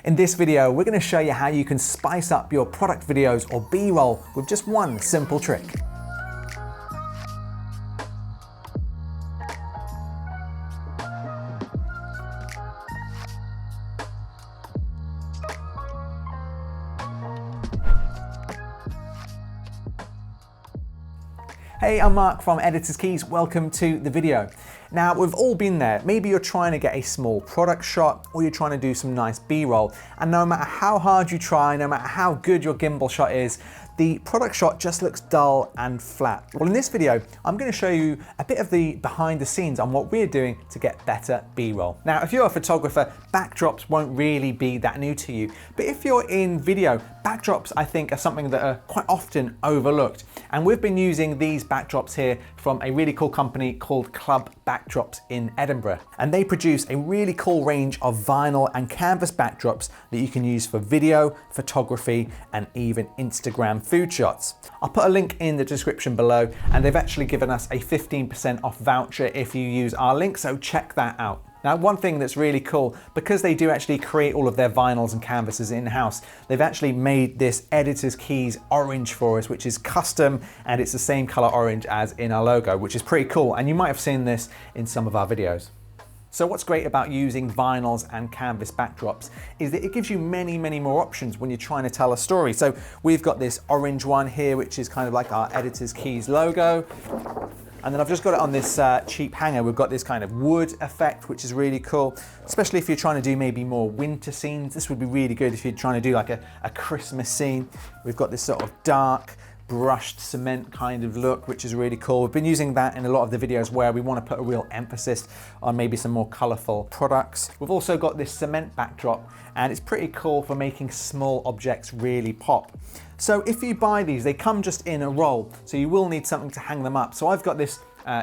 In this video, we're going to show you how you can spice up your product videos or B-roll with just one simple trick. Hey, I'm Mark from Editor's Keys. Welcome to the video. Now, we've all been there. Maybe you're trying to get a small product shot or you're trying to do some nice B-roll. And no matter how hard you try, no matter how good your gimbal shot is, the product shot just looks dull and flat. Well, in this video, I'm going to show you a bit of the behind the scenes on what we're doing to get better B-roll. Now, if you're a photographer, backdrops won't really be that new to you. But if you're in video, backdrops, I think, are something that are quite often overlooked. And we've been using these backdrops here from a really cool company called Club Backdrops in Edinburgh. And they produce a really cool range of vinyl and canvas backdrops that you can use for video, photography, and even Instagram food shots. I'll put a link in the description below, and they've actually given us a 15% off voucher if you use our link, so check that out. Now, one thing that's really cool, because they do actually create all of their vinyls and canvases in-house, they've actually made this Editor's Keys orange for us, which is custom, and it's the same color orange as in our logo, which is pretty cool. And you might have seen this in some of our videos. So what's great about using vinyls and canvas backdrops is that it gives you many more options when you're trying to tell a story. So we've got this orange one here, which is kind of like our Editor's Keys logo. And then I've just got it on this cheap hanger. We've got this kind of wood effect, which is really cool, especially if you're trying to do maybe more winter scenes. This would be really good if you're trying to do like a Christmas scene. We've got this sort of dark, brushed cement kind of look, which is really cool. We've been using that in a lot of the videos where we want to put a real emphasis on maybe some more colorful products. We've also got this cement backdrop, and it's pretty cool for making small objects really pop. So if you buy these, they come just in a roll, so you will need something to hang them up. So I've got this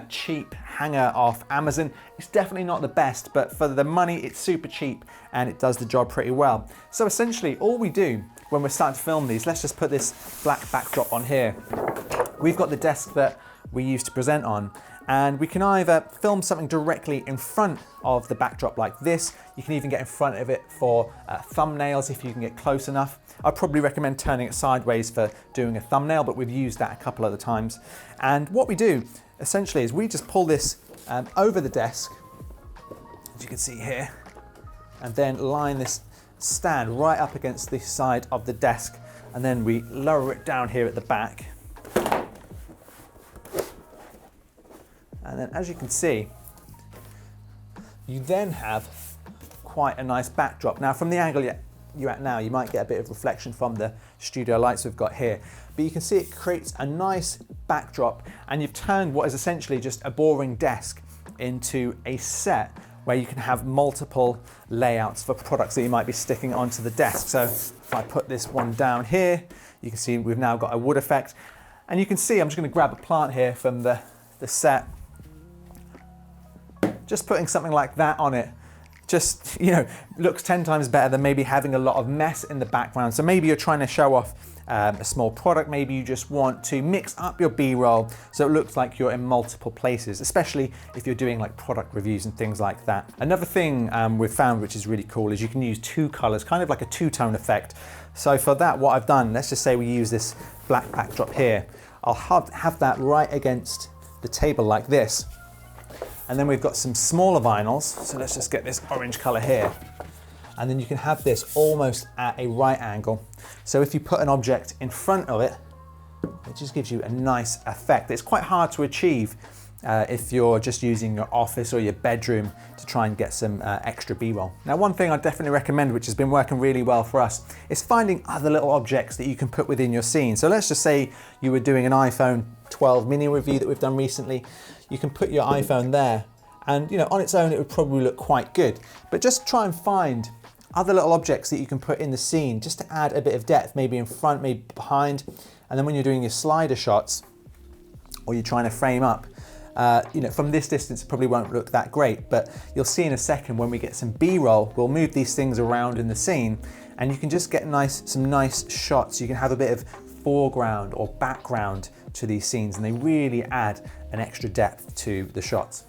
cheap hanger off Amazon. It's definitely not the best, but for the money, it's super cheap and it does the job pretty well. So essentially, all we do when we're starting to film these, let's just put this black backdrop on here. We've got the desk that we used to present on, and we can either film something directly in front of the backdrop like this. You can even get in front of it for thumbnails if you can get close enough. I'd probably recommend turning it sideways for doing a thumbnail, but we've used that a couple other times. And what we do essentially is we just pull this over the desk, as you can see here, and then line this stand right up against the side of the desk, and then we lower it down here at the back. And then, as you can see, you then have quite a nice backdrop. Now, from the angle you're at now, you might get a bit of reflection from the studio lights we've got here, but you can see it creates a nice backdrop, and you've turned what is essentially just a boring desk into a set where you can have multiple layouts for products that you might be sticking onto the desk. So if I put this one down here, you can see we've now got a wood effect, and you can see I'm just going to grab a plant here from the set. Just putting something like that on it just, looks 10 times better than maybe having a lot of mess in the background. So maybe you're trying to show off a small product. Maybe you just want to mix up your B-roll so it looks like you're in multiple places, especially if you're doing like product reviews and things like that. Another thing we've found, which is really cool, is you can use two colors, kind of like a two-tone effect. So for that, what I've done, let's just say we use this black backdrop here. I'll have that right against the table like this. And then we've got some smaller vinyls, so let's just get this orange color here. And then you can have this almost at a right angle. So if you put an object in front of it, it just gives you a nice effect. It's quite hard to achieve if you're just using your office or your bedroom to try and get some extra B-roll. Now, one thing I definitely recommend, which has been working really well for us, is finding other little objects that you can put within your scene. So let's just say you were doing an iPhone 12 mini review that we've done recently. You can put your iPhone there, and on its own it would probably look quite good. But just try and find other little objects that you can put in the scene just to add a bit of depth, maybe in front, maybe behind. And then when you're doing your slider shots or you're trying to frame up, from this distance it probably won't look that great, but you'll see in a second when we get some B-roll, we'll move these things around in the scene and you can just get some nice shots. You can have a bit of foreground or background to these scenes, and they really add an extra depth to the shots.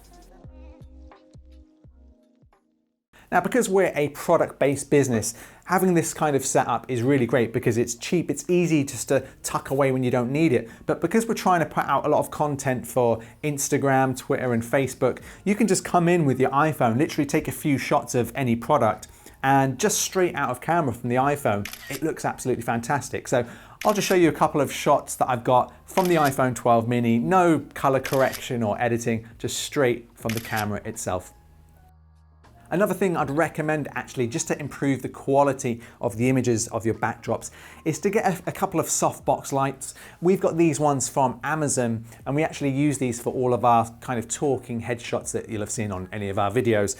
Now, because we're a product-based business Having this kind of setup is really great because it's cheap, it's easy just to tuck away when you don't need it. But because we're trying to put out a lot of content for Instagram, Twitter, and Facebook, you can just come in with your iPhone, literally take a few shots of any product, and just straight out of camera from the iPhone, it looks absolutely fantastic. So I'll just show you a couple of shots that I've got from the iPhone 12 mini, no color correction or editing, just straight from the camera itself. Another thing I'd recommend actually, just to improve the quality of the images of your backdrops, is to get a couple of softbox lights. We've got these ones from Amazon, and we actually use these for all of our kind of talking headshots that you'll have seen on any of our videos.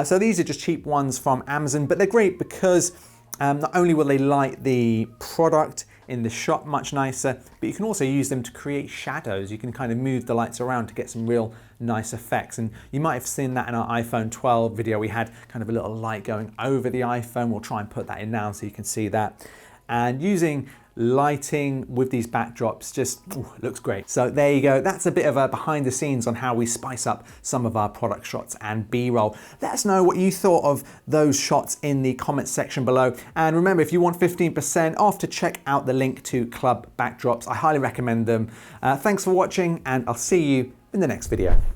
So these are just cheap ones from Amazon, but they're great because not only will they light the product in the shot much nicer, but you can also use them to create shadows. You can kind of move the lights around to get some real nice effects. And you might have seen that in our iPhone 12 video. We had kind of a little light going over the iPhone. We'll try and put that in now so you can see that. And using lighting with these backdrops just looks great. So there you go. That's a bit of a behind the scenes on how we spice up some of our product shots and B-roll. Let us know what you thought of those shots in the comments section below. And remember, if you want 15% off, to check out the link to Club Backdrops. I highly recommend them. Thanks for watching, and I'll see you in the next video.